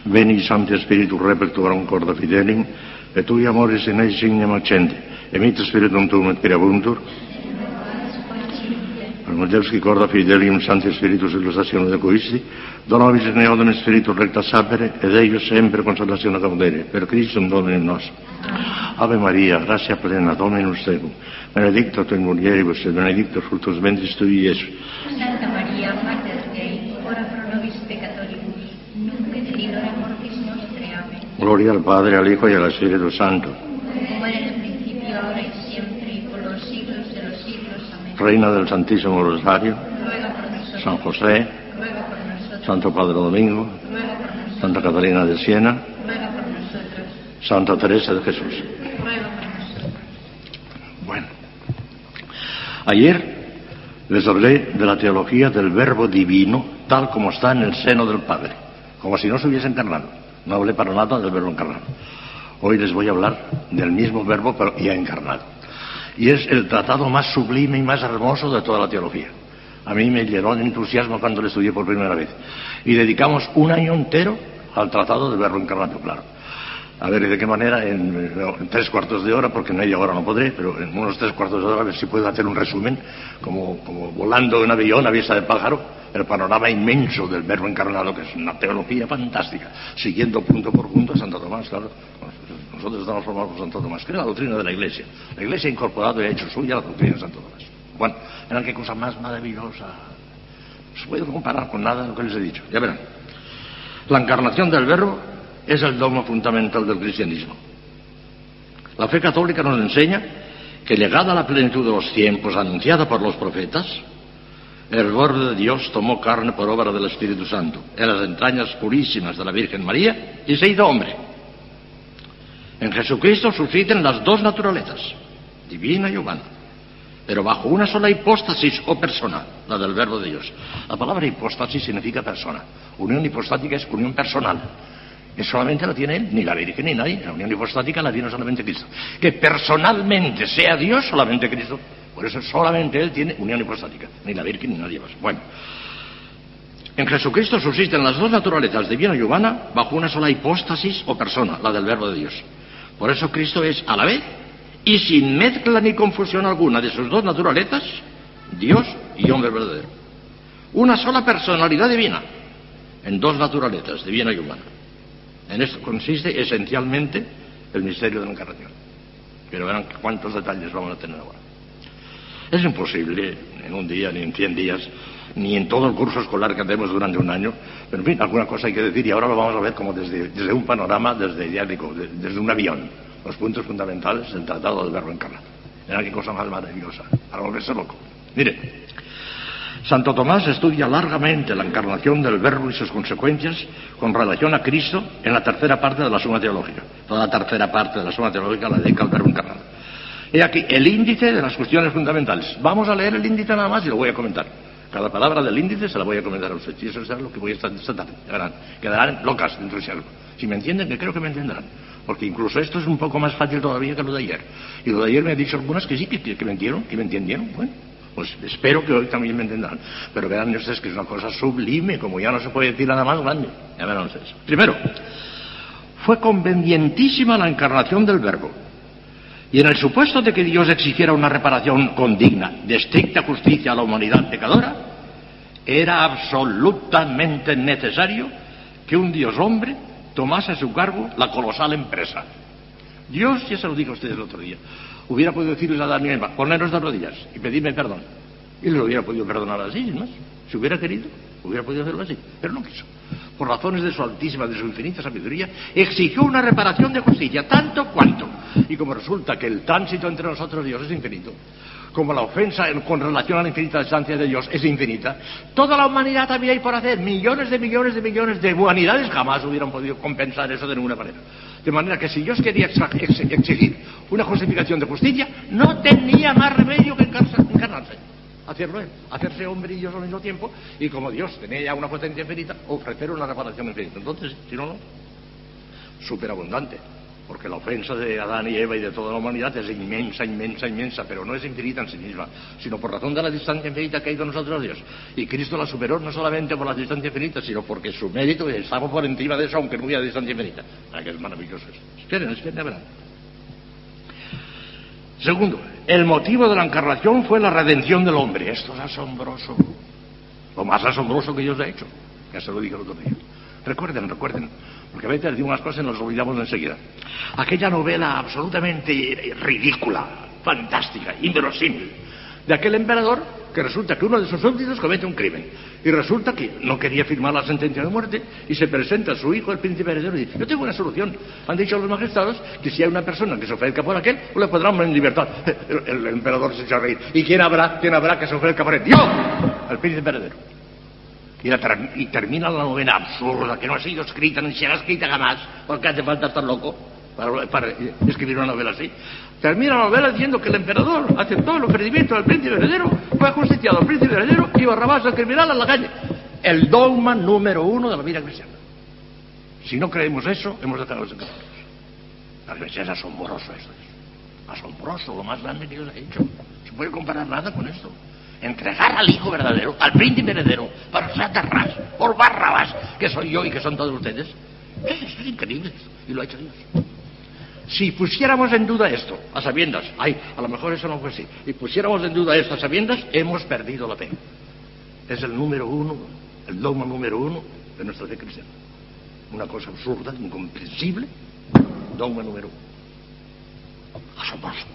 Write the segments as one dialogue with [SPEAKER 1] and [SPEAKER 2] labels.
[SPEAKER 1] Veni Sancti Spiritus Repertorum Corda Fidelim, et tui amoris in eis signum accenti, emite Spiritum Tuum et creabuntur. Almodevski Corda Fidelium Sancti Spiritus illustrazione de Coisti, donavis in eodem Spiritus recta sapere, ed eius sempre consolazione caudere, per Christum Dominum nostrum. Ave Maria, gratia plena, Dominus tecum, benedicta tu in mulieribus, et benedictus fructus ventris tui, Iesus.
[SPEAKER 2] Santa Maria, Mater Dei, ora pro nobis peccatoribus, nunc et in hora mortis nostre. Amen.
[SPEAKER 1] Gloria al Padre, al Hijo y al Espíritu Santo.
[SPEAKER 2] Como era en el principio, ahora y siempre, y por los siglos de los siglos. Amén.
[SPEAKER 1] Reina del Santísimo Rosario,
[SPEAKER 2] Ruega por nosotros.
[SPEAKER 1] San José,
[SPEAKER 2] Ruega por nosotros.
[SPEAKER 1] Santo Padre Domingo,
[SPEAKER 2] Ruega por nosotros.
[SPEAKER 1] Santa Catalina de Siena,
[SPEAKER 2] Ruega por nosotros.
[SPEAKER 1] Santa Teresa de Jesús.
[SPEAKER 2] Ruega por nosotros.
[SPEAKER 1] Bueno, ayer les hablé de la teología del Verbo Divino, tal como está en el seno del Padre, como si no se hubiese encarnado. No hablé para nada del Verbo encarnado. Hoy les voy a hablar del mismo Verbo, pero ya encarnado. Y es el tratado más sublime y más hermoso de toda la teología. A mí me llenó de entusiasmo cuando lo estudié por primera vez. Y dedicamos un año entero al tratado del Verbo encarnado, claro. A ver, ¿y de qué manera? En 3/4 de hora, porque en media hora no podré, pero en unos 3/4 de hora a ver si puedo hacer un resumen, como volando en avión a vista de pájaro, el panorama inmenso del Verbo encarnado, que es una teología fantástica, siguiendo punto por punto a Santo Tomás, claro. Nosotros estamos formados por Santo Tomás, que es la doctrina de la Iglesia. La Iglesia ha incorporado y ha hecho suya la doctrina de Santo Tomás. Bueno, verán qué cosa más maravillosa. No se puede comparar con nada de lo que les he dicho. Ya verán. La encarnación del Verbo es el dogma fundamental del cristianismo. La fe católica nos enseña que, llegada a la plenitud de los tiempos anunciada por los profetas, el Verbo de Dios tomó carne por obra del Espíritu Santo en las entrañas purísimas de la Virgen María y se hizo hombre. En Jesucristo suscitan las dos naturalezas, divina y humana, pero bajo una sola hipóstasis o persona, la del Verbo de Dios. La palabra hipóstasis significa persona. Unión hipostática es unión personal. Que solamente la tiene él, ni la Virgen ni nadie. La unión hipostática la tiene solamente Cristo. Que personalmente sea Dios, solamente Cristo. Por eso solamente él tiene unión hipostática. Ni la Virgen ni nadie más. Bueno, en Jesucristo subsisten las dos naturalezas, divina y humana, bajo una sola hipóstasis o persona, la del Verbo de Dios. Por eso Cristo es a la vez, y sin mezcla ni confusión alguna de sus dos naturalezas, Dios y hombre verdadero. Una sola personalidad divina, en dos naturalezas, divina y humana. En esto consiste esencialmente el misterio de la encarnación. Pero verán cuántos detalles vamos a tener ahora. Es imposible en un día, ni en 100 días, ni en todo el curso escolar que hacemos durante un año, pero en fin, alguna cosa hay que decir, y ahora lo vamos a ver como desde un panorama, desde un avión, los puntos fundamentales del tratado del Verbo encarnado. Verán qué cosa más maravillosa, para volverse loco. Mire, Santo Tomás estudia largamente la encarnación del Verbo y sus consecuencias con relación a Cristo en la tercera parte de la Suma Teológica. Toda la tercera parte de la Suma Teológica la dedica al Verbo encarnado. He aquí el índice de las cuestiones fundamentales. Vamos a leer el índice nada más y lo voy a comentar. Cada palabra del índice se la voy a comentar a usted. Y eso es lo que voy a estar esta tarde. Quedarán locas dentro de algo. Si me entienden, que creo que me entenderán. Porque incluso esto es un poco más fácil todavía que lo de ayer. Y lo de ayer me ha dicho algunas que sí, que me entendieron. Bueno, pues espero que hoy también me entenderán. Pero verán ustedes que es una cosa sublime, como ya no se puede decir nada más grande. Ya verán ustedes. Primero, fue convenientísima la encarnación del Verbo. Y en el supuesto de que Dios exigiera una reparación condigna de estricta justicia a la humanidad pecadora, era absolutamente necesario que un Dios hombre tomase a su cargo la colosal empresa. Dios, ya se lo dijo a ustedes el otro día, hubiera podido decirles a Adán y Eva, poneros de rodillas y pedirme perdón. Y les hubiera podido perdonar así, sin más. Si hubiera querido, hubiera podido hacerlo así, pero no quiso. Por razones de su altísima, de su infinita sabiduría, exigió una reparación de justicia, tanto cuanto. Y como resulta que el tránsito entre nosotros y Dios es infinito, como la ofensa con relación a la infinita distancia de Dios es infinita, toda la humanidad había ahí por hacer, millones de humanidades jamás hubieran podido compensar eso de ninguna manera. De manera que si Dios quería exigir una justificación de justicia, no tenía más remedio que encarnarse. Hacerlo él, hacerse hombre y Dios al mismo tiempo, y como Dios tenía ya una potencia infinita, ofrecer una reparación infinita. Entonces, si no, superabundante. porque la ofensa de Adán y Eva y de toda la humanidad es inmensa, inmensa, inmensa, pero no es infinita en sí misma, sino por razón de la distancia infinita que hay con nosotros Dios. Y Cristo la superó no solamente por la distancia infinita, sino porque su mérito estaba por encima de eso, aunque no hubiera distancia infinita. ¿Para que es maravilloso eso? Esperen, verán. Segundo, el motivo de la encarnación fue la redención del hombre. Esto es asombroso. Lo más asombroso que Dios ha hecho. Ya se lo dije el otro día. Recuerden, porque a veces digo unas cosas y nos olvidamos enseguida. Aquella novela absolutamente ridícula, fantástica, inverosímil, de aquel emperador que resulta que uno de sus súbditos comete un crimen. Y resulta que no quería firmar la sentencia de muerte y se presenta a su hijo, el príncipe heredero, y dice: yo tengo una solución. Han dicho los magistrados que si hay una persona que se ofrezca por aquel, pues le podrán en libertad. El emperador se echa a reír. ¿Y quién habrá que se ofrezca por él? ¡Yo! El príncipe heredero. Y termina la novela absurda, que no ha sido escrita ni será escrita jamás, porque hace falta estar loco para escribir una novela así. Termina la novela diciendo que el emperador aceptó el ofrecimiento del príncipe heredero, fue ajusticiado al príncipe heredero y Barrabás el criminal a la calle. El dogma número 1 de la vida cristiana. Si no creemos eso, hemos dejado de ser católicos. La iglesia es asombroso esto. Asombroso, lo más grande que Dios ha hecho. No se puede comparar nada con esto. Entregar al hijo verdadero, al príncipe heredero, para Satanás, por Barrabás, que soy yo y que son todos ustedes. Eso es increíble, y lo ha hecho Dios. Si pusiéramos en duda esto, a sabiendas, a lo mejor eso no fue así, y pusiéramos en duda esto a sabiendas, hemos perdido la fe. Es el número 1, el dogma número 1 de nuestra fe cristiana. Una cosa absurda, incomprensible, dogma número 1. Asombroso.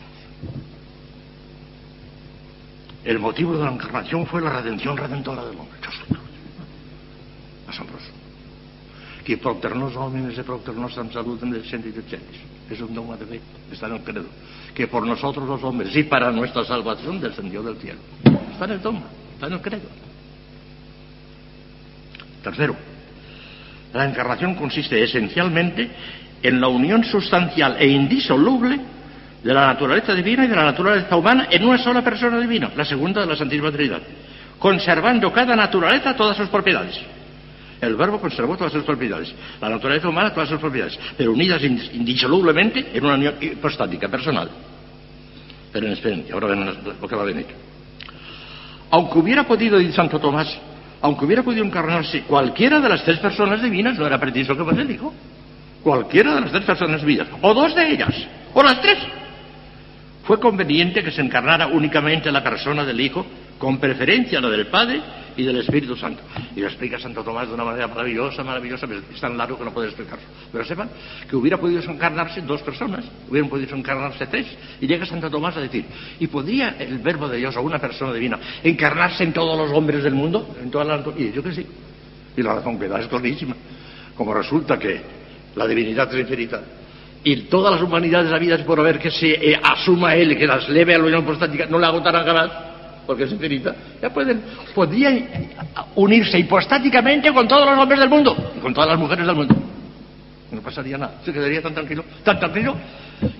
[SPEAKER 1] El motivo de la encarnación fue la redención redentora del hombre. Asombroso. Que per els hombres y per els en salud en el centro de centis. Es un dogma de fe, está en el credo. Que por nosotros los hombres y para nuestra salvación descendió del cielo. Está en el dogma, está en el credo. Tercero, la encarnación consiste esencialmente en la unión sustancial e indisoluble de la naturaleza divina y de la naturaleza humana en una sola persona divina, la segunda de la Santísima Trinidad, conservando cada naturaleza todas sus propiedades. El Verbo conservó todas sus propiedades, la naturaleza humana todas sus propiedades, pero unidas indisolublemente en una unión hipostática, personal. Esperen, ahora ven lo que va a venir. Aunque hubiera podido, dice Santo Tomás, aunque hubiera podido encarnarse cualquiera de las tres personas divinas, no era preciso que fuese el Hijo, cualquiera de las tres personas divinas, o dos de ellas, o las tres. Fue conveniente que se encarnara únicamente la persona del Hijo, con preferencia a la del Padre y del Espíritu Santo. Y lo explica Santo Tomás de una manera maravillosa, pero es tan largo que no puedo explicarlo. Pero sepan que hubiera podido encarnarse dos personas, hubieran podido encarnarse tres, y llega Santo Tomás a decir: ¿y podría el Verbo de Dios o una persona divina encarnarse en todos los hombres del mundo? En toda la... Y yo que sí. Y la razón que da es clarísima. Como resulta que la divinidad es infinita, y todas las humanidades habidas por haber que se asuma él, que las leve a la unión hipostática, no la agotarán jamás, porque es infinita, ya podrían unirse hipostáticamente con todos los hombres del mundo y con todas las mujeres del mundo. No pasaría nada, se quedaría tan tranquilo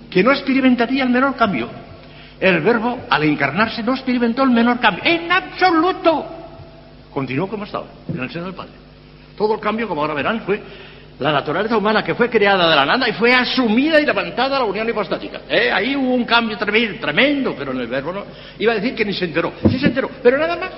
[SPEAKER 1] que no experimentaría el menor cambio. El Verbo, al encarnarse, no experimentó el menor cambio, en absoluto. Continuó como estaba, en el seno del Padre. Todo el cambio, como ahora verán, fue la naturaleza humana, que fue creada de la nada y fue asumida y levantada a la unión hipostática. Ahí hubo un cambio tremendo, pero en el Verbo no. Iba a decir que ni se enteró. Sí se enteró, pero nada más.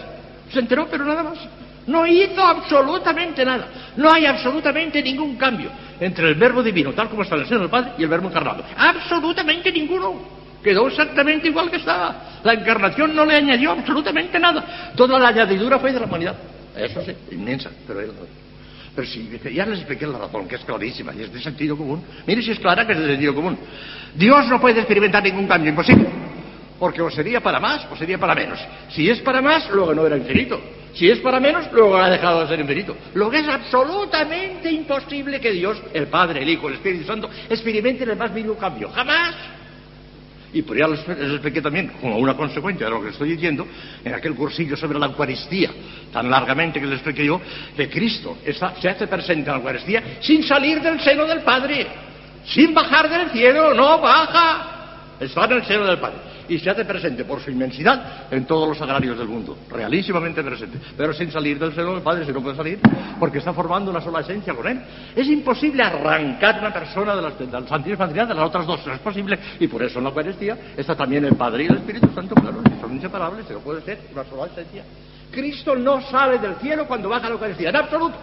[SPEAKER 1] Se enteró, pero nada más. No hizo absolutamente nada. No hay absolutamente ningún cambio entre el Verbo divino, tal como está en el seno del Padre, y el Verbo encarnado. Absolutamente ninguno. Quedó exactamente igual que estaba. La encarnación no le añadió absolutamente nada. Toda la añadidura fue de la humanidad. Eso sí, inmensa, pero si ya les expliqué la razón, que es clarísima y es de sentido común. Mire si es clara, que es de sentido común. Dios no puede experimentar ningún cambio, imposible. Porque o sería para más o sería para menos. Si es para más, luego no era infinito. Si es para menos, luego ha dejado de ser infinito. Lo que es absolutamente imposible que Dios, el Padre, el Hijo, el Espíritu Santo, experimenten el más mínimo cambio. ¡Jamás! Y por ya les expliqué también, como una consecuencia de lo que estoy diciendo, en aquel cursillo sobre la Eucaristía, tan largamente que les expliqué yo, que Cristo se hace presente en la Eucaristía sin salir del seno del Padre, sin bajar del cielo, no baja, está en el seno del Padre. y se hace presente por su inmensidad en todos los sagrarios del mundo, realísimamente presente, pero sin salir del seno del Padre, si no puede salir, porque está formando una sola esencia con él. Es imposible arrancar una persona del Santísima Trinidad de las otras dos, no es posible, y por eso en la Eucaristía está también el Padre y el Espíritu Santo, claro, son inseparables, no puede ser una sola esencia. Cristo no sale del cielo cuando baja a la Eucaristía, en absoluto,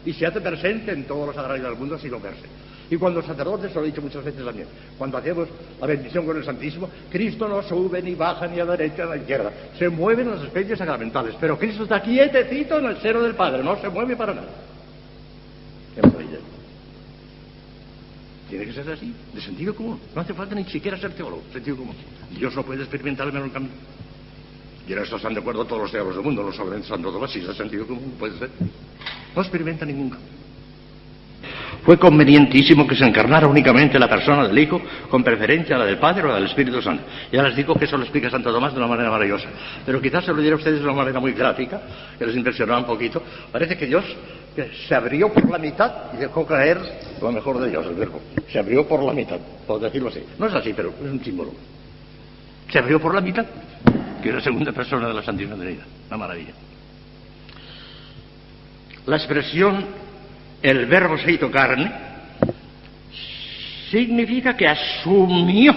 [SPEAKER 1] y se hace presente en todos los sagrarios del mundo sin verse. Y cuando los sacerdotes, se lo he dicho muchas veces también, cuando hacemos la bendición con el Santísimo, Cristo no sube ni baja ni a la derecha ni a la izquierda, se mueven las especies sacramentales, pero Cristo está quietecito en el seno del Padre, no se mueve para nada. ¡Qué maravilla! Tiene que ser así, de sentido común, no hace falta ni siquiera ser teólogo, sentido común. Dios no puede experimentar el menor cambio. Y en esto están de acuerdo todos los teólogos del mundo, no solamente Santo Tomás, si es de sentido común, puede ser. No experimenta ningún cambio. Fue convenientísimo que se encarnara únicamente la persona del Hijo, con preferencia a la del Padre o a la del Espíritu Santo. Ya les digo que eso lo explica Santo Tomás de una manera maravillosa. Pero quizás se lo diré a ustedes de una manera muy gráfica, que les impresionará un poquito. Parece que Dios se abrió por la mitad y dejó caer lo mejor de Dios, el verbo. Se abrió por la mitad, por decirlo así. No es así, pero es un símbolo. Se abrió por la mitad, que es la segunda persona de la Santísima Trinidad. Una maravilla. La expresión el verbo se hizo carne significa que asumió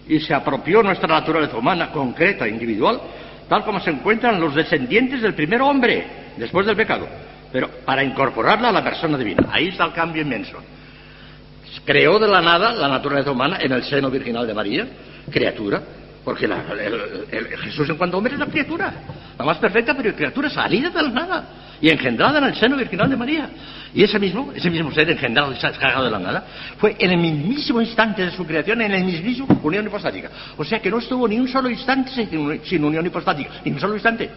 [SPEAKER 1] y se apropió nuestra naturaleza humana concreta, individual, tal como se encuentran los descendientes del primer hombre después del pecado, pero para incorporarla a la persona divina. Ahí está el cambio inmenso. Creó de la nada la naturaleza humana en el seno virginal de María, criatura, porque Jesús en cuanto hombre es la criatura, la más perfecta, pero criatura salida de la nada y engendrada en el seno virginal de María. Y ese mismo ser engendrado y sacado de la nada fue en el mismísimo instante de su creación, en el mismísimo unión hipostática. O sea que no estuvo ni un solo instante sin unión hipostática, ni un solo instante.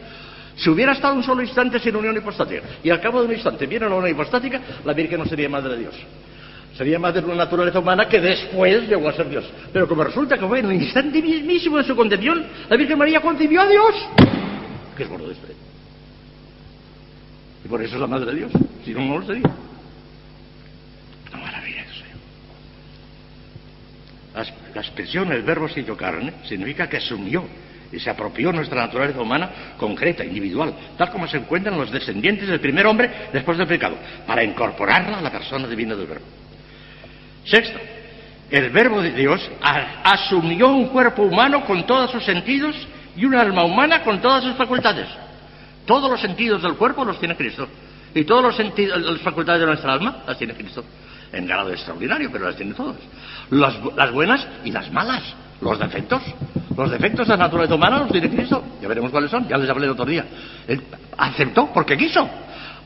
[SPEAKER 1] Si hubiera estado un solo instante sin unión hipostática y al cabo de un instante viene la unión hipostática, la Virgen no sería madre de Dios. Sería madre de una naturaleza humana que después llegó a ser Dios. Pero como resulta que fue en el instante mismísimo de su concepción, la Virgen María concibió a Dios, que es gordo de estrella. Y por eso es la madre de Dios, si no, no lo sería. Una maravilla eso. La expresión el verbo se hizo carne significa que asumió y se apropió nuestra naturaleza humana concreta, individual, tal como se encuentran los descendientes del primer hombre después del pecado, para incorporarla a la persona divina del verbo. Sexto, el verbo de Dios asumió un cuerpo humano con todos sus sentidos y un alma humana con todas sus facultades. Todos los sentidos del cuerpo los tiene Cristo y todos los sentidos, las facultades de nuestra alma las tiene Cristo, en grado extraordinario, pero las tiene todas, las buenas y las malas, los defectos de la naturaleza humana los tiene Cristo. Ya veremos cuáles son, ya les hablé el otro día. Él aceptó porque quiso,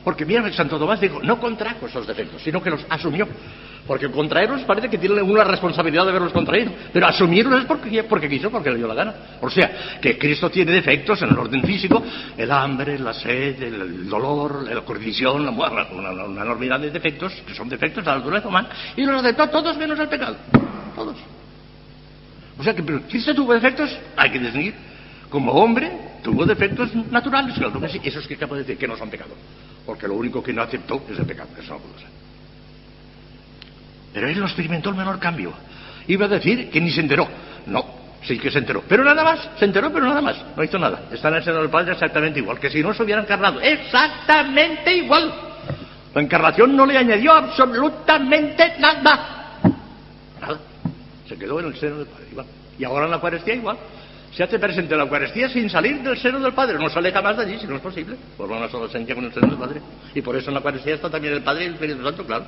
[SPEAKER 1] porque mira, Santo Tomás dijo, no contrajo esos defectos, sino que los asumió. Porque contraerlos parece que tiene una responsabilidad de haberlos contraído, pero asumirlos es porque quiso, porque le dio la gana. O sea, que Cristo tiene defectos en el orden físico, el hambre, la sed, el dolor, la condición, una enormidad de defectos, que son defectos de la naturaleza humana, y los aceptó todos menos el pecado. Todos. O sea que Cristo tuvo defectos, hay que distinguir. Como hombre, tuvo defectos naturales, claro que sí, esos que acabo de decir, que no son pecado. Porque lo único que no aceptó es el pecado, eso no pudo ser. Pero él no experimentó el menor cambio. Iba a decir que ni se enteró. No, sí que se enteró. Pero nada más, se enteró, pero nada más. No hizo nada. Está en el seno del Padre exactamente igual, que si no se hubiera encarnado. Exactamente igual. La encarnación no le añadió absolutamente nada. Nada. Se quedó en el seno del Padre igual. Y ahora en la Eucaristía igual. Se hace presente en la Eucaristía sin salir del seno del Padre. No sale jamás de allí, si no es posible. Por una sola esencia con el seno del Padre. Y por eso en la Eucaristía está también el Padre y el Espíritu Santo, claro.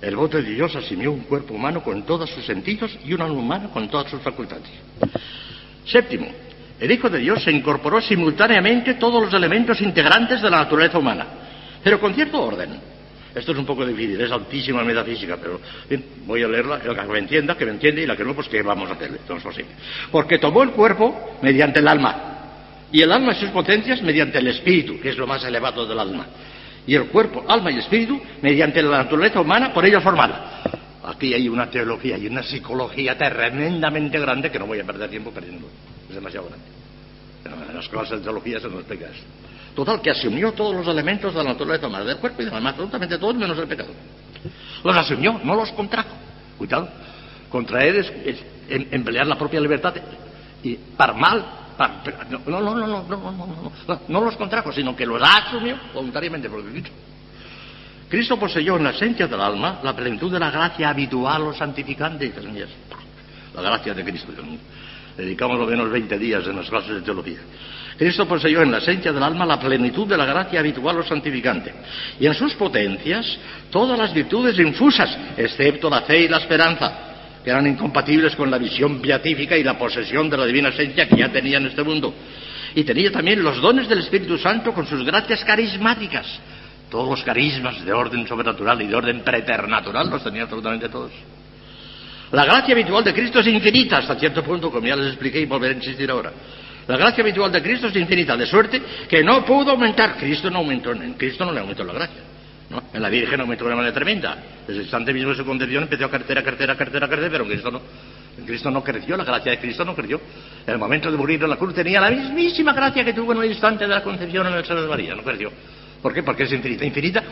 [SPEAKER 1] El voto de Dios asumió un cuerpo humano con todos sus sentidos y un alma humana con todas sus facultades. Séptimo, el Hijo de Dios se incorporó simultáneamente todos los elementos integrantes de la naturaleza humana, pero con cierto orden. Esto es un poco difícil, es altísima metafísica, pero bien, voy a leerla, el que me entienda, que me entiende, y la que no, pues que vamos a hacerle, no es posible. Porque tomó el cuerpo mediante el alma, y el alma y sus potencias mediante el espíritu, que es lo más elevado del alma. Y el cuerpo, alma y espíritu, mediante la naturaleza humana, por ellos formada. Aquí hay una teología y una psicología tremendamente grande que no voy a perder tiempo perdiendo. Es demasiado grande. Pero en las clases de teología se nos explica eso. Total, que asumió todos los elementos de la naturaleza humana, del cuerpo y del alma, absolutamente todos menos el pecado. Los asumió, no los contrajo. Cuidado. Contra él es emplear la propia libertad y para mal. No los contrajo, sino que los asumió voluntariamente por Cristo. Cristo poseyó en la esencia del alma la plenitud de la gracia habitual o santificante. La gracia de Cristo. Dedicamos lo menos 20 días en las clases de teología. Cristo poseyó en la esencia del alma la plenitud de la gracia habitual o santificante, y en sus potencias todas las virtudes infusas, excepto la fe y la esperanza, que eran incompatibles con la visión beatífica y la posesión de la divina esencia que ya tenía en este mundo. Y tenía también los dones del Espíritu Santo con sus gracias carismáticas. Todos los carismas de orden sobrenatural y de orden preternatural los tenía absolutamente todos. La gracia habitual de Cristo es infinita hasta cierto punto, como ya les expliqué y volveré a insistir ahora. La gracia habitual de Cristo es infinita, de suerte que no pudo aumentar. Cristo no le aumentó la gracia, ¿no? En la Virgen aumentó de una manera tremenda. Desde el instante mismo de su concepción empezó a crecer, pero en Cristo no creció, la gracia de Cristo no creció. En el momento de morir en la cruz tenía la mismísima gracia que tuvo en el instante de la concepción en el seno de María, no creció. ¿Por qué? Porque es infinita. Infinita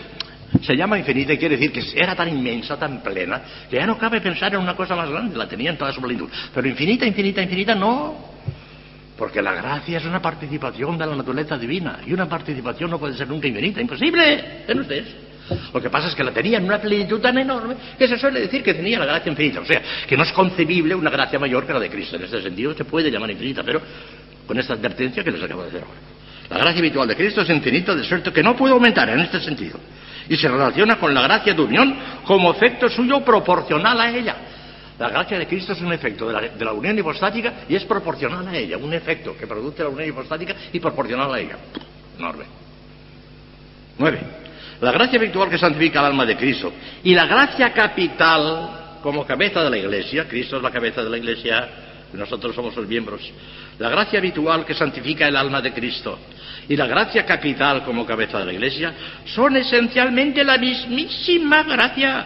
[SPEAKER 1] se llama infinita y quiere decir que era tan inmensa, tan plena, que ya no cabe pensar en una cosa más grande, la tenía en toda su plenitud. Pero infinita no. Porque la gracia es una participación de la naturaleza divina, y una participación no puede ser nunca infinita, imposible. ¿Ven ustedes? Lo que pasa es que la tenía en una plenitud tan enorme que se suele decir que tenía la gracia infinita. O sea, que no es concebible una gracia mayor que la de Cristo. En este sentido se puede llamar infinita, pero con esta advertencia que les acabo de hacer ahora. La gracia habitual de Cristo es infinita, de suerte que no puede aumentar en este sentido. Y se relaciona con la gracia de unión como efecto suyo proporcional a ella. La gracia de Cristo es un efecto de la unión hipostática y es proporcional a ella. Un efecto que produce la unión hipostática y proporcional a ella. Enorme. 9. La gracia habitual que santifica el alma de Cristo y la gracia capital como cabeza de la Iglesia. Cristo es la cabeza de la Iglesia y nosotros somos los miembros. La gracia habitual que santifica el alma de Cristo y la gracia capital como cabeza de la Iglesia son esencialmente la mismísima gracia,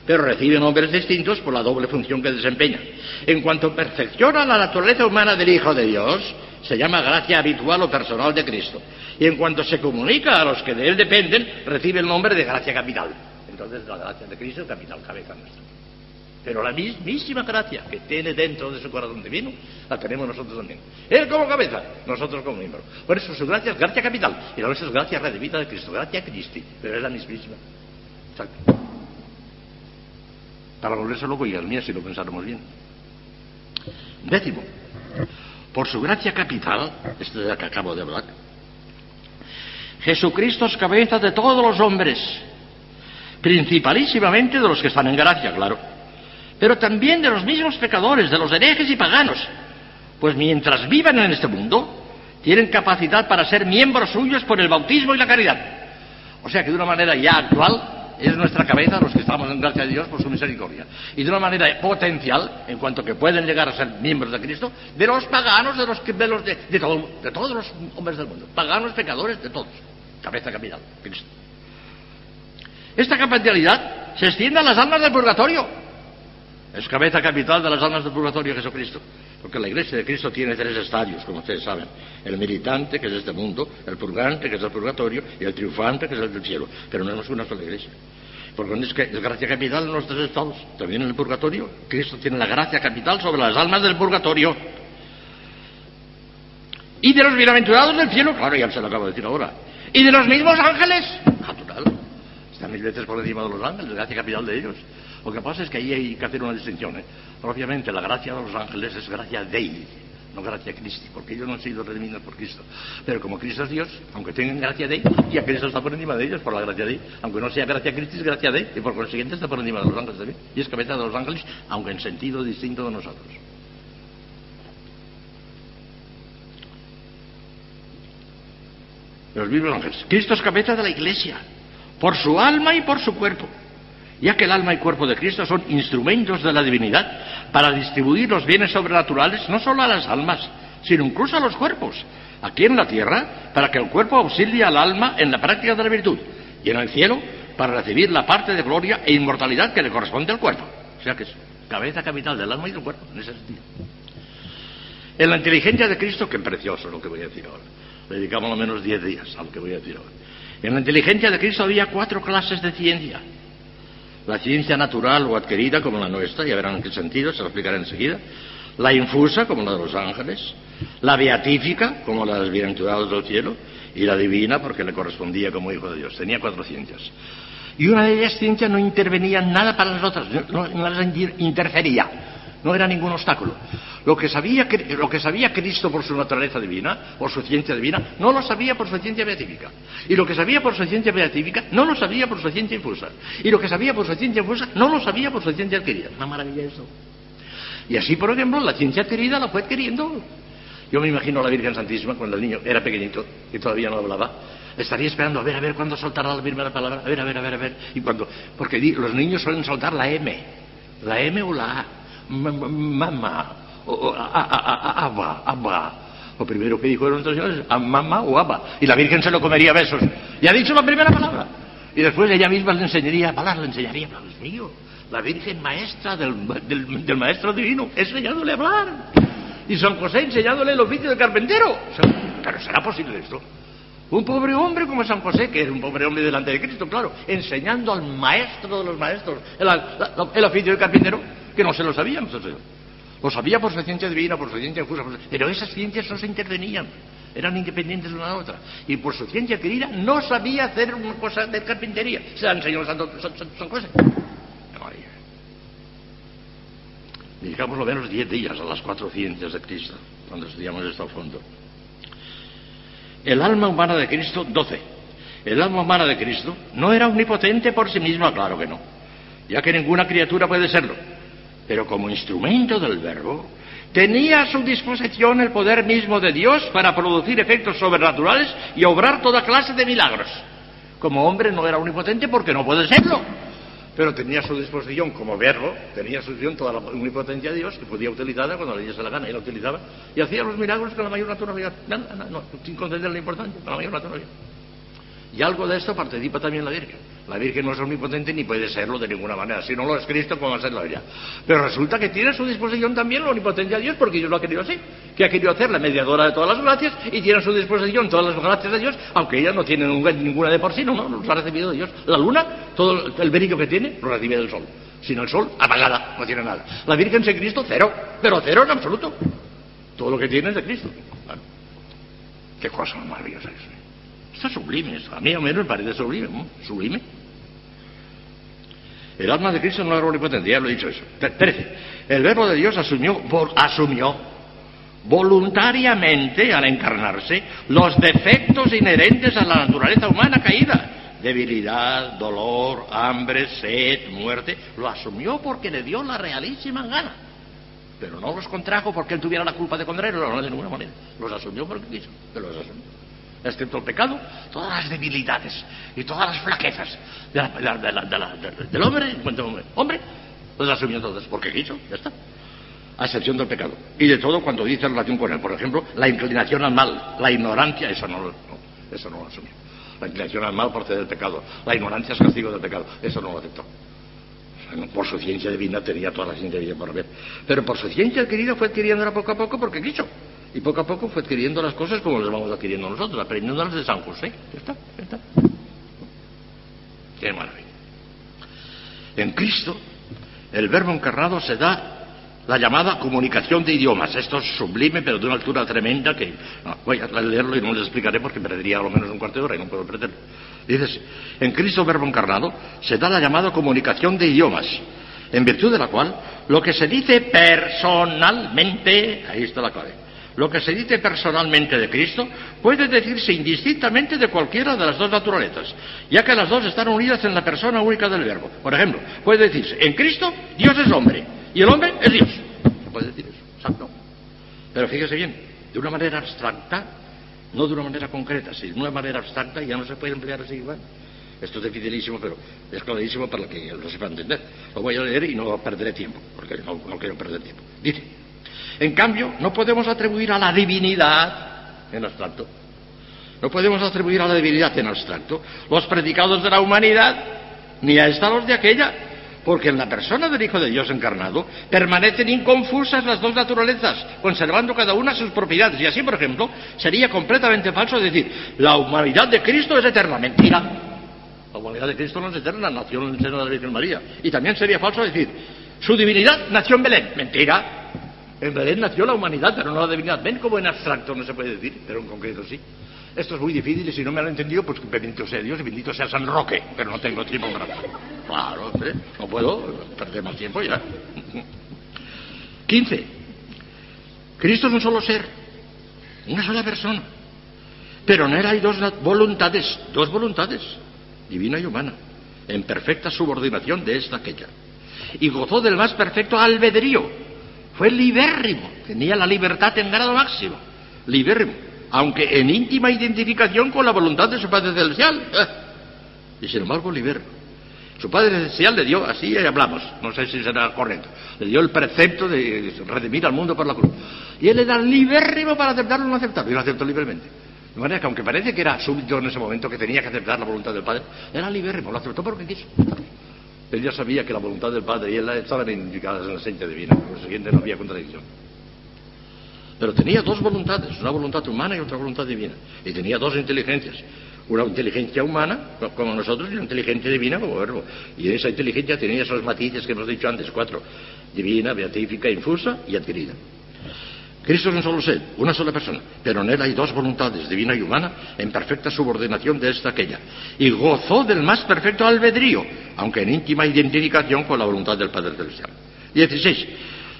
[SPEAKER 1] pero reciben nombres distintos por la doble función que desempeñan. En cuanto perfecciona la naturaleza humana del Hijo de Dios, se llama gracia habitual o personal de Cristo. Y en cuanto se comunica a los que de Él dependen, recibe el nombre de gracia capital. Entonces la gracia de Cristo es capital, cabeza nuestra. Pero la mismísima gracia que tiene dentro de su corazón divino, la tenemos nosotros también. Él como cabeza, nosotros como miembro. Por eso su gracia es gracia capital, y la nuestra es gracia redimida de Cristo, gracia Christi, pero es la mismísima. Exacto. Para volverse loco y al mío si lo pensáramos bien. 10. Por su gracia capital, esto es de la que acabo de hablar, Jesucristo es cabeza de todos los hombres, principalísimamente de los que están en gracia, claro, pero también de los mismos pecadores, de los herejes y paganos, pues mientras vivan en este mundo, tienen capacidad para ser miembros suyos por el bautismo y la caridad. O sea que de una manera ya actual, es nuestra cabeza los que estamos en gracia de Dios por su misericordia. Y de una manera potencial, en cuanto que pueden llegar a ser miembros de Cristo, de los paganos, de todos los hombres del mundo. Paganos, pecadores, de todos. Cabeza capital, Cristo. Esta capitalidad se extiende a las almas del purgatorio. Es cabeza capital de las almas del purgatorio Jesucristo. Porque la Iglesia de Cristo tiene 3 estadios, como ustedes saben. El militante, que es este mundo, el purgante, que es el purgatorio, y el triunfante, que es el del cielo. Pero no es una sola Iglesia. Porque es que es gracia capital en los 3 estados. También en el purgatorio, Cristo tiene la gracia capital sobre las almas del purgatorio. Y de los bienaventurados del cielo, claro, ya se lo acabo de decir ahora. Y de los mismos ángeles, natural. Están 1000 veces por encima de los ángeles, la gracia capital de ellos. Lo que pasa es que ahí hay que hacer una distinción, Obviamente la gracia de los ángeles es gracia Dei, no gracia Christi, porque ellos no han sido redimidos por Cristo. Pero como Cristo es Dios, aunque tengan gracia Dei, y a Cristo está por encima de ellos por la gracia Dei. Aunque no sea gracia Christi, es gracia Dei, y por consiguiente está por encima de los ángeles también. Y es cabeza de los ángeles, aunque en sentido distinto de nosotros. Los mismos ángeles. Cristo es cabeza de la Iglesia, por su alma y por su cuerpo, ya que el alma y cuerpo de Cristo son instrumentos de la divinidad para distribuir los bienes sobrenaturales no solo a las almas, sino incluso a los cuerpos, aquí en la tierra, para que el cuerpo auxilie al alma en la práctica de la virtud, y en el cielo, para recibir la parte de gloria e inmortalidad que le corresponde al cuerpo. O sea que es cabeza capital del alma y del cuerpo, en ese sentido. En la inteligencia de Cristo, qué precioso lo que voy a decir ahora. Le dedicamos al menos 10 días a lo que voy a decir ahora. En la inteligencia de Cristo había 4 clases de ciencia. la ciencia natural o adquirida, como la nuestra, ya verán en qué sentido, se lo explicaré enseguida, la infusa, como la de los ángeles, la beatífica, como la de los bienaventurados del cielo, y la divina, porque le correspondía como hijo de Dios. Tenía 4 ciencias. Y una de ellas, ciencia, no intervenía en nada para las otras, no las interfería, no era ningún obstáculo. Lo que sabía Cristo por su naturaleza divina, por su ciencia divina, no lo sabía por su ciencia beatífica. Y lo que sabía por su ciencia beatífica, no lo sabía por su ciencia infusa. Y lo que sabía por su ciencia infusa, no lo sabía por su ciencia adquirida. Una maravilla eso. Y así, por ejemplo, la ciencia adquirida la fue adquiriendo. Yo me imagino a la Virgen Santísima, cuando el niño era pequeñito y todavía no hablaba, estaría esperando a ver cuándo soltará la primera palabra, a ver. Y cuando, porque los niños suelen soltar la M o la A. Mamá, o abba. Lo primero que dijo nuestro Señor es mamá o abba. Y la Virgen se lo comería a besos. Y ha dicho la primera palabra. Y después ella misma le enseñaría a hablar, le enseñaría, pero Dios mío, la Virgen maestra del Maestro Divino, enseñándole a hablar. Y San José enseñándole el oficio de carpintero. ¿Pero será posible esto? Un pobre hombre como San José, que era un pobre hombre delante de Cristo, claro, enseñando al maestro de los maestros el oficio de carpintero, que no se lo sabía nuestro Señor. Lo sabía por su ciencia divina, por su ciencia infusa, pero esas ciencias no se intervenían, eran independientes de una a otra. Y por su ciencia adquirida no sabía hacer una cosa de carpintería. Se la enseñó San José. Dedicamos lo menos 10 días a las 4 ciencias de Cristo, cuando estudiamos esto a fondo. El alma humana de Cristo, 12. El alma humana de Cristo no era omnipotente por sí misma, claro que no, ya que ninguna criatura puede serlo, pero como instrumento del Verbo, tenía a su disposición el poder mismo de Dios para producir efectos sobrenaturales y obrar toda clase de milagros. Como hombre no era omnipotente porque no puede serlo, pero tenía a su disposición como Verbo, tenía a su disposición toda la omnipotencia de Dios, que podía utilizarla cuando le diese la gana, y la utilizaba, y hacía los milagros con la mayor naturalidad, no, sin concederle importancia, con la mayor naturalidad. Y algo de esto participa también la Virgen. La Virgen no es omnipotente ni puede serlo de ninguna manera. Si no lo es Cristo, ¿cómo va a serlo ella? Pero resulta que tiene a su disposición también la omnipotencia de Dios, porque Dios lo ha querido así, que ha querido hacer la mediadora de todas las gracias, y tiene a su disposición todas las gracias de Dios, aunque ella no tiene ninguna de por sí, no los ha recibido de Dios. La luna, todo el brillo que tiene, lo recibe del sol. Sin el sol, apagada, no tiene nada. La Virgen sin Cristo, cero, pero cero en absoluto. Todo lo que tiene es de Cristo. Claro. Qué cosa más maravillosa es. Esto es sublime, a mí al menos me parece sublime, ¿no? Sublime. El alma de Cristo no era omnipotente, ya lo he dicho eso. 13. El Verbo de Dios asumió voluntariamente, al encarnarse, los defectos inherentes a la naturaleza humana caída. Debilidad, dolor, hambre, sed, muerte. Lo asumió porque le dio la realísima gana. Pero no los contrajo porque él tuviera la culpa de contraerlos, no de ninguna manera. Los asumió porque quiso, pero los asumió. Excepto el pecado, todas las debilidades y todas las flaquezas del hombre, en cuanto hombre, los asumió todas, porque quiso, ya está. A excepción del pecado. Y de todo cuando dice relación con él. Por ejemplo, la inclinación al mal, la ignorancia, eso no lo asumió. La inclinación al mal procede del pecado. La ignorancia es castigo del pecado, eso no lo aceptó. Por su ciencia divina tenía toda la ciencia divina por ver. Pero por su ciencia adquirida fue adquiriéndola poco a poco porque quiso. Y poco a poco fue adquiriendo las cosas como las vamos adquiriendo nosotros, aprendiéndolas de San José. Ya está. Qué maravilla. En Cristo, el Verbo encarnado se da la llamada comunicación de idiomas. Esto es sublime, pero de una altura tremenda que voy a leerlo y no les explicaré porque perdería a lo menos un cuarto de hora y no puedo perderlo. Dices, en Cristo, Verbo encarnado, se da la llamada comunicación de idiomas, en virtud de la cual lo que se dice personalmente, ahí está la clave, lo que se dice personalmente de Cristo puede decirse indistintamente de cualquiera de las dos naturalezas, ya que las dos están unidas en la persona única del Verbo. Por ejemplo, puede decirse, en Cristo Dios es hombre y el hombre es Dios. Se puede decir eso, exacto. Pero fíjese bien, de una manera abstracta, no de una manera concreta, si de una manera abstracta ya no se puede emplear así igual. Esto es dificilísimo, pero es clarísimo para que lo sepa entender. Lo voy a leer y no perderé tiempo, porque no quiero perder tiempo. Dice, en cambio, no podemos atribuir a la divinidad en abstracto. No podemos atribuir a la divinidad en abstracto los predicados de la humanidad, ni a esta los de aquella, porque en la persona del Hijo de Dios encarnado permanecen inconfusas las dos naturalezas, conservando cada una sus propiedades. Y así, por ejemplo, sería completamente falso decir, la humanidad de Cristo es eterna. Mentira. La humanidad de Cristo no es eterna, nació en el seno de la Virgen María. Y también sería falso decir, su divinidad nació en Belén. Mentira. En Belén nació la humanidad, pero no la divinidad. Ven como en abstracto no se puede decir, pero en concreto sí. Esto es muy difícil y si no me han entendido, pues bendito sea Dios y bendito sea San Roque, pero no tengo tiempo para... Claro, hombre, no puedo perder más tiempo ya. 15. Cristo es un solo ser, una sola persona. Pero en él hay dos voluntades, divina y humana, en perfecta subordinación de esta a aquella. Y gozó del más perfecto albedrío. Fue libérrimo, tenía la libertad en grado máximo, libérrimo, aunque en íntima identificación con la voluntad de su Padre Celestial. Y sin embargo, libérrimo. Su Padre Celestial le dio, así hablamos, no sé si será correcto, le dio el precepto de redimir al mundo por la cruz. Y él era libérrimo para aceptarlo o no aceptarlo, y lo aceptó libremente. De manera que aunque parece que era súbdito en ese momento, que tenía que aceptar la voluntad del Padre, era libérrimo, lo aceptó porque quiso. Él ya sabía que la voluntad del Padre y él estaban identificadas en la esencia divina, por lo siguiente no había contradicción. Pero tenía dos voluntades, una voluntad humana y otra voluntad divina. Y tenía dos inteligencias, una inteligencia humana, como nosotros, y una inteligencia divina como verbo. Y esa inteligencia tenía esos matices que hemos dicho antes, 4, divina, beatífica, infusa y adquirida. Cristo es un solo ser, una sola persona, pero en él hay dos voluntades, divina y humana, en perfecta subordinación de esta a aquella. Y gozó del más perfecto albedrío, aunque en íntima identificación con la voluntad del Padre Celestial. 16.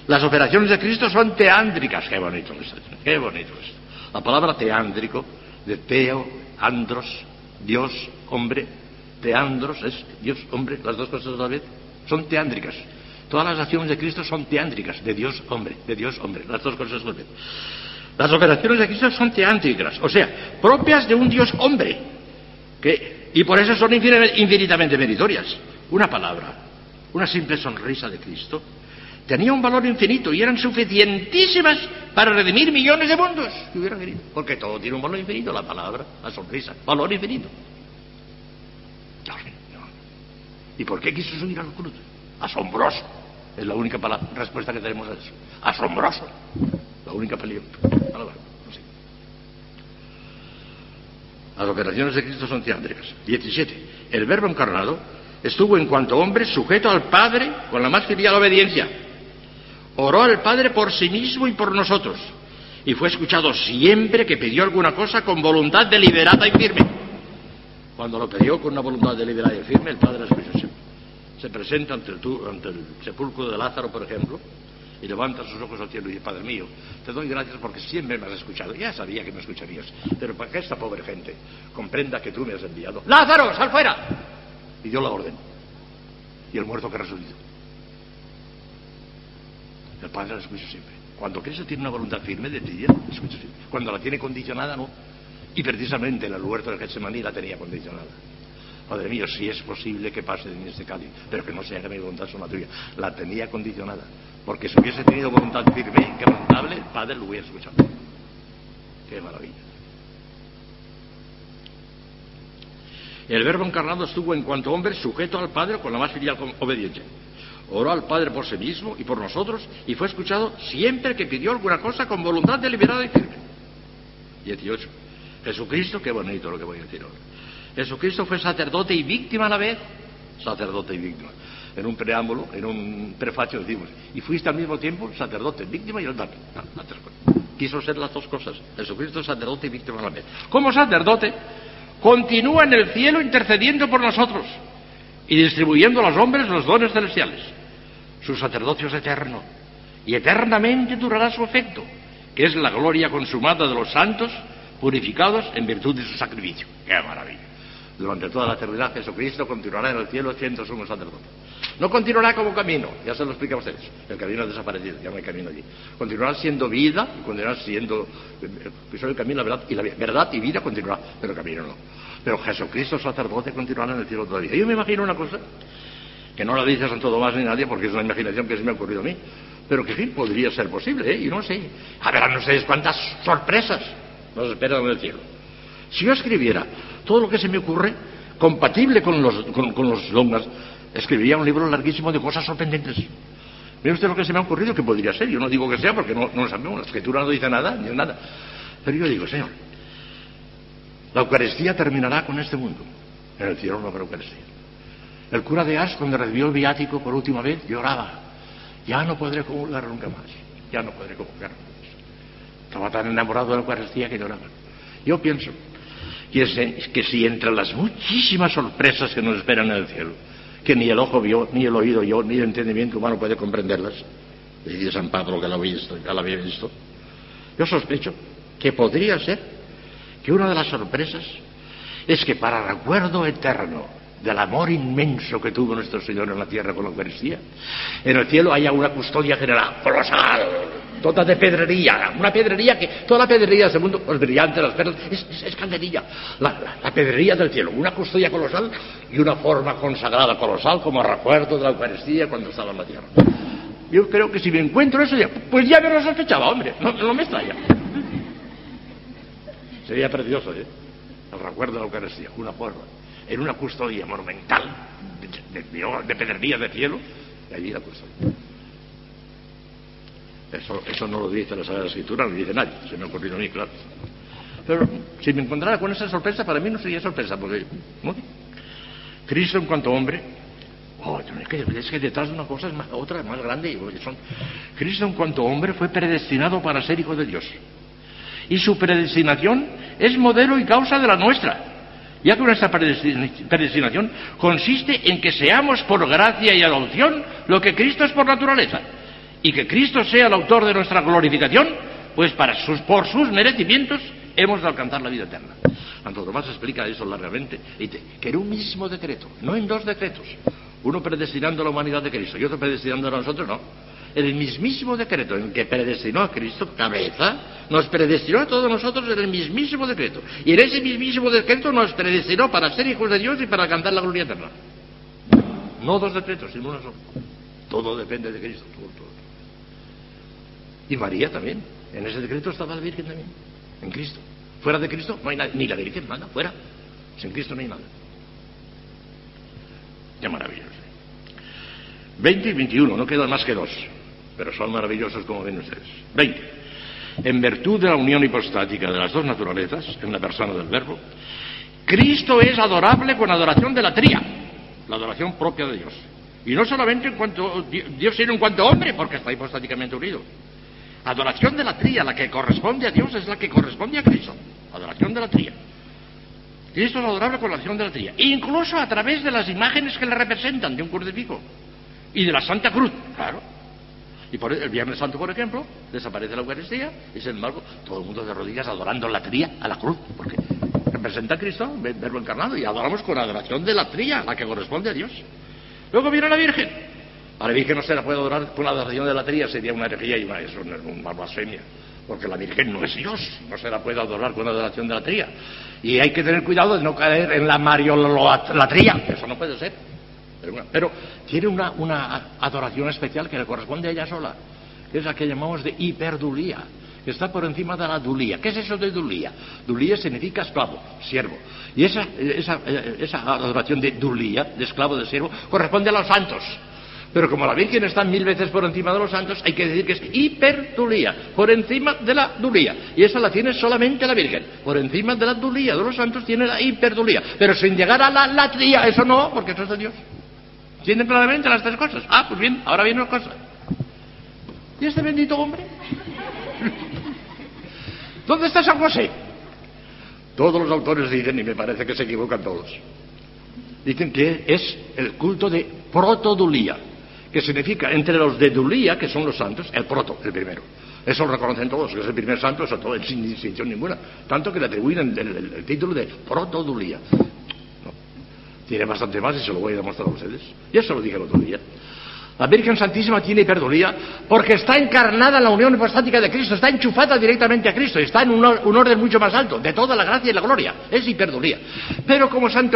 [SPEAKER 1] Las operaciones de Cristo son teándricas. Qué bonito esto, qué bonito esto. La palabra teándrico, de teo, andros, Dios, hombre, teandros es Dios, hombre, las dos cosas a la vez, son teándricas. Todas las acciones de Cristo son teándricas, de Dios, hombre, las dos cosas a la vez. Las operaciones de Cristo son teándricas, o sea, propias de un Dios hombre, y por eso son infinitamente meritorias. Una palabra, una simple sonrisa de Cristo, tenía un valor infinito y eran suficientísimas para redimir millones de mundos que hubieran querido. Porque todo tiene un valor infinito, la palabra, la sonrisa, valor infinito. ¿Y por qué quiso subir a la cruz? Asombroso. Es la única respuesta que tenemos a eso. Asombroso. La única palabra. No sé. Las operaciones de Cristo son teándricas. 17. El Verbo encarnado estuvo en cuanto hombre sujeto al Padre con la más filial obediencia. Oró al Padre por sí mismo y por nosotros. Y fue escuchado siempre que pidió alguna cosa con voluntad deliberada y firme. Cuando lo pidió con una voluntad deliberada y firme, el Padre lo escuchó siempre. Se presenta ante el sepulcro de Lázaro, por ejemplo, y levanta sus ojos al cielo y dice: Padre mío, te doy gracias porque siempre me has escuchado. Ya sabía que me escucharías, pero para que esta pobre gente comprenda que tú me has enviado. ¡Lázaro, sal fuera! Y dio la orden. Y el muerto que resucitó. El Padre la escucha siempre. Cuando Cristo tiene una voluntad firme de ti, la escucha siempre. Cuando la tiene condicionada, no. Y precisamente en el huerto de Getsemaní la tenía condicionada. Padre mío, si es posible que pase de mí este cáliz, pero que no sea que mi voluntad sea la tuya. La tenía condicionada, porque si hubiese tenido voluntad firme e inquebrantable, el Padre lo hubiera escuchado. ¡Qué maravilla! El Verbo encarnado estuvo en cuanto hombre sujeto al Padre con la más filial obediencia. Oró al Padre por sí mismo y por nosotros, y fue escuchado siempre que pidió alguna cosa con voluntad deliberada y firme. 18. Jesucristo, qué bonito lo que voy a decir ahora. Jesucristo fue sacerdote y víctima a la vez. Sacerdote y víctima. En un preámbulo, en un prefacio decimos: y fuiste al mismo tiempo sacerdote, víctima y altar. Quiso ser las dos cosas. Jesucristo es sacerdote y víctima a la vez. Como sacerdote, continúa en el cielo intercediendo por nosotros y distribuyendo a los hombres los dones celestiales. Su sacerdocio es eterno y eternamente durará su efecto, que es la gloria consumada de los santos purificados en virtud de su sacrificio. ¡Qué maravilla! Durante toda la eternidad Jesucristo continuará en el cielo siendo sumo sacerdote. No continuará como camino, ya se lo explica a ustedes. El camino ha desaparecido, ya no hay camino allí. Continuará siendo vida y continuará siendo el camino, la verdad y vida continuará, pero el camino no. Pero Jesucristo sacerdote continuará en el cielo todavía. Yo me imagino una cosa que no la dice Santo Tomás ni nadie, porque es una imaginación que se me ha ocurrido a mí, pero que en fin podría ser posible, y no sé. A ver, no sé cuántas sorpresas nos esperan en el cielo. Si yo escribiera todo lo que se me ocurre, compatible con los dogmas, escribiría un libro larguísimo de cosas sorprendentes. Mire usted lo que se me ha ocurrido, que podría ser. Yo no digo que sea, porque no lo sabemos. La Escritura no dice nada, ni nada. Pero yo digo: Señor, la Eucaristía terminará con este mundo. En el cielo no habrá Eucaristía. El cura de Ars, cuando recibió el viático por última vez, lloraba. Ya no podré comulgar nunca más. Ya no podré comulgar nunca más. Estaba tan enamorado de la Eucaristía que lloraba. Yo pienso que si entre las muchísimas sorpresas que nos esperan en el cielo, que ni el ojo vio, ni el oído oyó, ni el entendimiento humano puede comprenderlas, decía San Pablo que ya la había visto, yo sospecho que podría ser que una de las sorpresas es que para recuerdo eterno del amor inmenso que tuvo nuestro Señor en la tierra con la Eucaristía, en el cielo haya una custodia general colosal, toda de pedrería, una pedrería que, toda la pedrería del mundo, los brillantes, las perlas, es calderilla, la pedrería del cielo, una custodia colosal y una forma consagrada colosal como recuerdo de la Eucaristía cuando estaba en la tierra. Yo creo que si me encuentro eso, pues ya me lo sospechaba, hombre, no me extraña. Sería precioso, el recuerdo de la Eucaristía, una forma, en una custodia monumental de pedrería del cielo, y allí la custodia. Eso no lo dice la Sagrada Escritura, no lo dice nadie, se me ha ocurrido a mí, claro. Pero si me encontrara con esa sorpresa, para mí no sería sorpresa, porque ¿no? Cristo en cuanto hombre, es que detrás de una cosa es otra más grande. Cristo en cuanto hombre fue predestinado para ser hijo de Dios. Y su predestinación es modelo y causa de la nuestra, ya que nuestra predestinación consiste en que seamos por gracia y adopción lo que Cristo es por naturaleza, y que Cristo sea el autor de nuestra glorificación, pues por sus merecimientos hemos de alcanzar la vida eterna. Santo Tomás explica eso largamente, dice que en un mismo decreto, no en dos decretos, uno predestinando a la humanidad de Cristo y otro predestinando a nosotros, no. En el mismísimo decreto en que predestinó a Cristo, cabeza, nos predestinó a todos nosotros en el mismísimo decreto. Y en ese mismísimo decreto nos predestinó para ser hijos de Dios y para alcanzar la gloria eterna. No dos decretos, sino uno solo. Todo depende de Cristo, todo. Y María también. En ese decreto estaba la Virgen también. En Cristo. Fuera de Cristo no hay nada. Ni la Virgen, nada. Fuera. Sin Cristo no hay nada. Qué maravilloso. 20 y 21, no quedan más que dos. Pero son maravillosos como ven ustedes. 20. En virtud de la unión hipostática de las dos naturalezas, en la persona del Verbo, Cristo es adorable con adoración de la tría, la adoración propia de Dios. Y no solamente en cuanto Dios, sino en cuanto hombre, porque está hipostáticamente unido. Adoración de la tría, la que corresponde a Dios es la que corresponde a Cristo. Adoración de la tría. Cristo es adorable con la adoración de la tría. Incluso a través de las imágenes que le representan, de un crucifijo. Y de la Santa Cruz, claro. Y por el Viernes Santo, por ejemplo, desaparece la Eucaristía y sin embargo todo el mundo de rodillas adorando la tría a la cruz, porque representa a Cristo, verbo encarnado, y adoramos con adoración de la tría, la que corresponde a Dios. Luego viene la Virgen. A la Virgen no se la puede adorar con la adoración de la tría, sería una herejía y una blasfemia, porque la Virgen no es Dios, no se la puede adorar con la adoración de la tría. Y hay que tener cuidado de no caer en la mariolatría, eso no puede ser. Pero tiene una adoración especial que le corresponde a ella sola, que es la que llamamos de hiperdulía, que está por encima de la dulía. ¿Qué es eso de dulía? Dulía significa esclavo, siervo. Y esa adoración de dulía, de esclavo, de siervo, corresponde a los santos. Pero como la Virgen está 1000 veces por encima de los santos, hay que decir que es hiperdulía, por encima de la dulía. Y esa la tiene solamente la Virgen. Por encima de la dulía de los santos tiene la hiperdulía. Pero sin llegar a la latría, eso no, porque eso es de Dios. ¿Entienden claramente las tres cosas? Ah, pues bien, ahora viene una cosa. ¿Y este bendito hombre? ¿Dónde está San José? Todos los autores dicen, y me parece que se equivocan todos, dicen que es el culto de protodulía, que significa entre los de dulía, que son los santos, el proto, el primero. Eso lo reconocen todos, que es el primer santo, eso todo, sin distinción ninguna. Tanto que le atribuyen el título de protodulía. Tiene bastante más y se lo voy a demostrar a ustedes. Ya se lo dije el otro día. La Virgen Santísima tiene hiperdulía porque está encarnada en la unión hipostática de Cristo, está enchufada directamente a Cristo, está en un orden mucho más alto, de toda la gracia y la gloria, es hiperdulía. Pero como San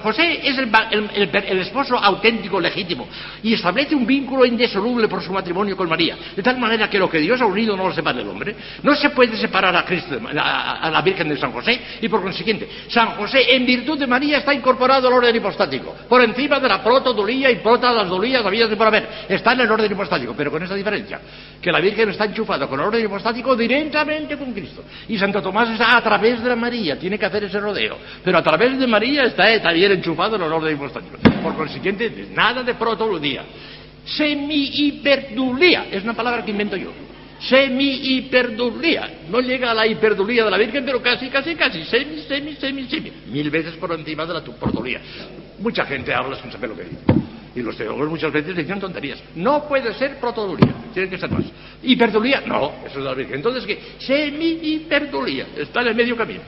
[SPEAKER 1] José es el esposo auténtico, legítimo, y establece un vínculo indisoluble por su matrimonio con María, de tal manera que lo que Dios ha unido no lo separa el hombre, no se puede separar a Cristo, a la Virgen de San José, y por consiguiente, San José, en virtud de María, está incorporado al orden hipostático, por encima de la protodulía y las dulías habidas de por haber. ver, está en el orden hipostático, pero con esa diferencia, que la Virgen está enchufada con el orden hipostático directamente con Cristo. Y Santo Tomás está a través de María, tiene que hacer ese rodeo, pero a través de María está también enchufado en el orden hipostático. Por consiguiente, nada de protoludía. Semi-hiperdulía, es una palabra que invento yo. Semi-hiperdulía, no llega a la hiperdulía de la Virgen, pero casi, semi, 1000 veces por encima de la protoludía. Mucha gente habla sin saber lo que dice, y los teólogos muchas veces dicen tonterías. No puede ser protoludía, tiene que ser más. Hiperdulía, no, eso es de la Virgen. Entonces, ¿qué? Semi-hiperdulía, está en el medio camino.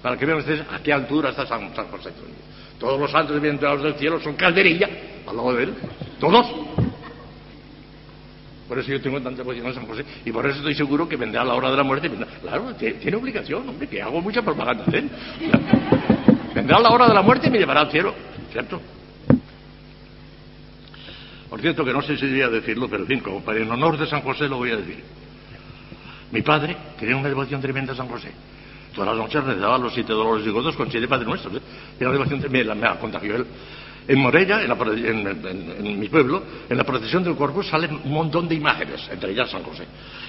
[SPEAKER 1] Para que vean ustedes a qué altura está San José. Todos los santos bienaventurados del cielo son calderilla al lado de él, todos. Por eso yo tengo tanta devoción a San José, y por eso estoy seguro que vendrá a la hora de la muerte. Claro, tiene obligación, hombre, que hago mucha propaganda de él. Vendrá a la hora de la muerte y me llevará al cielo, ¿cierto? Por cierto, que no sé si debería decirlo, pero en fin, como en honor de San José lo voy a decir. Mi padre tenía una devoción tremenda a San José. Todas las noches rezaba los 7 dolores y godos con 7 Padres Nuestros. Era una devoción tremenda, me la contagió él. En Morella, en mi pueblo, en la procesión del Corpus salen un montón de imágenes, entre ellas San José.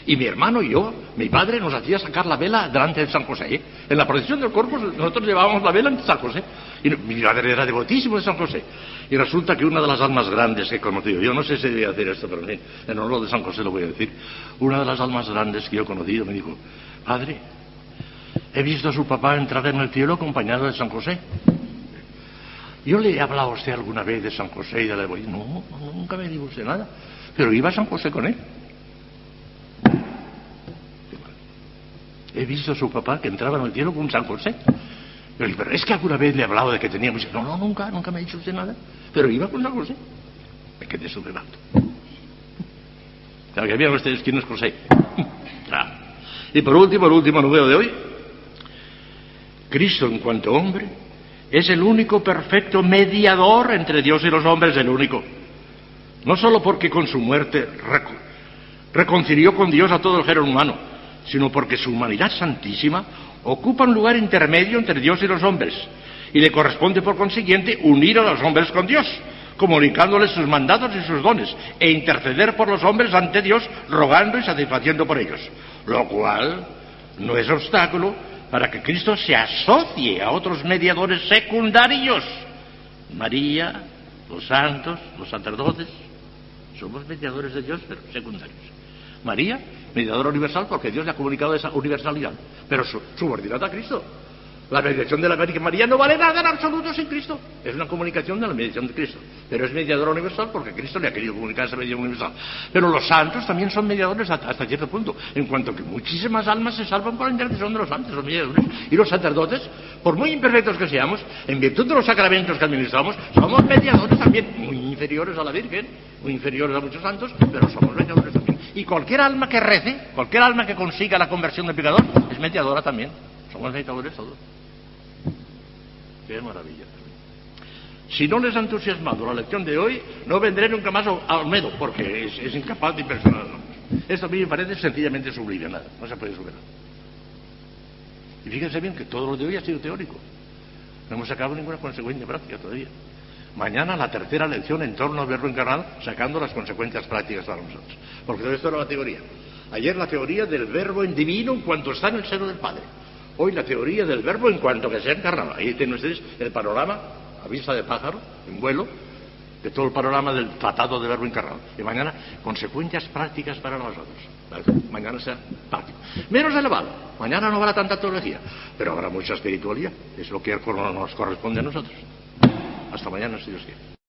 [SPEAKER 1] Y mi hermano y yo, mi padre nos hacía sacar la vela delante de San José, ¿eh? En la procesión del Corpus nosotros llevábamos la vela ante San José. Y mi padre era devotísimo de San José. Y resulta que una de las almas grandes que he conocido, yo no sé si debía decir esto, pero en honor de San José lo voy a decir, una de las almas grandes que yo he conocido me dijo: padre, he visto a su papá entrar en el cielo acompañado de San José. ¿Yo le he hablado a usted alguna vez de San José y de la devoción? No, nunca me dijo usted nada. Pero iba San José con él. He visto a su papá que entraba en el cielo con San José. Pero es que alguna vez le he hablado de que tenía mucha... No, nunca me ha dicho usted nada. Pero iba con San José. Me quedé sobrevalto. ¿Saben que vean ustedes quién es José? Y por último, el último nubeo de hoy. Cristo, en cuanto hombre, es el único perfecto mediador entre Dios y los hombres, el único. No solo porque con su muerte reconcilió con Dios a todo el género humano, sino porque su humanidad santísima ocupa un lugar intermedio entre Dios y los hombres, y le corresponde por consiguiente unir a los hombres con Dios, comunicándoles sus mandatos y sus dones, e interceder por los hombres ante Dios, rogando y satisfaciendo por ellos, lo cual no es obstáculo para que Cristo se asocie a otros mediadores secundarios. María, los santos, los sacerdotes, somos mediadores de Dios, pero secundarios. María, mediadora universal, porque Dios le ha comunicado esa universalidad, pero subordinada a Cristo. La mediación de la Virgen María no vale nada en absoluto sin Cristo. Es una comunicación de la mediación de Cristo, pero es mediadora universal porque Cristo le ha querido comunicar esa mediación universal. Pero los santos también son mediadores hasta cierto punto, en cuanto que muchísimas almas se salvan por la intercesión de los santos, los mediadores. Y los sacerdotes, por muy imperfectos que seamos, en virtud de los sacramentos que administramos, somos mediadores también, muy inferiores a la Virgen, muy inferiores a muchos santos, pero somos mediadores también. Y cualquier alma que rece, cualquier alma que consiga la conversión del pecador, es mediadora también. Somos mediadores todos. ¡Qué maravilla! Si no les ha entusiasmado la lección de hoy, no vendré nunca más a Olmedo, porque es incapaz de impresionar. Esto a mí me parece sencillamente sublime, nada, no se puede superar. Y fíjense bien que todo lo de hoy ha sido teórico. No hemos sacado ninguna consecuencia práctica todavía. Mañana la tercera lección en torno al verbo encarnado, sacando las consecuencias prácticas para nosotros. Porque todo esto era la teoría. Ayer la teoría del verbo en divino en cuanto está en el seno del Padre. Hoy la teoría del verbo en cuanto que se ha encarnado. Ahí tienen ustedes el panorama, a vista de pájaro, en vuelo, de todo el panorama del tratado de verbo encarnado. Y mañana, consecuencias prácticas para nosotros. Mañana será práctico. Menos elevado. Mañana no habrá tanta teología, pero habrá mucha espiritualidad. Es lo que nos corresponde a nosotros. Hasta mañana, si Dios quiere.